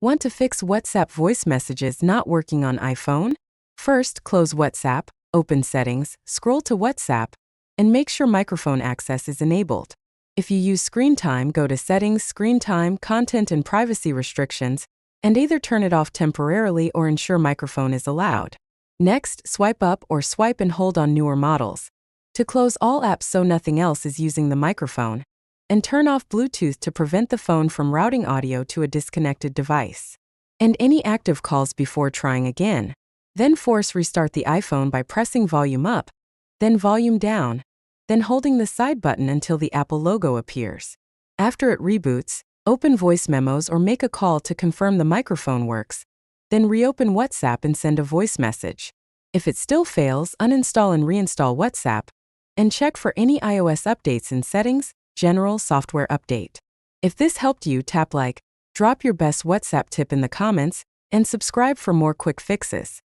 Want to fix WhatsApp voice messages not working on iPhone? First, close WhatsApp, open Settings, scroll to WhatsApp, and make sure microphone access is enabled. If you use screen time, go to Settings, Screen Time, Content and Privacy Restrictions, and either turn it off temporarily or ensure microphone is allowed. Next, swipe up or swipe and hold on newer models to close all apps so nothing else is using the microphone, and turn off Bluetooth to prevent the phone from routing audio to a disconnected device. And any active calls before trying again. Then force restart the iPhone by pressing volume up, then volume down, then holding the side button until the Apple logo appears. After it reboots, open voice memos or make a call to confirm the microphone works, then reopen WhatsApp and send a voice message. If it still fails, uninstall and reinstall WhatsApp, and check for any iOS updates in Settings, General Software Update. If this helped you, tap like, drop your best WhatsApp tip in the comments, and subscribe for more quick fixes.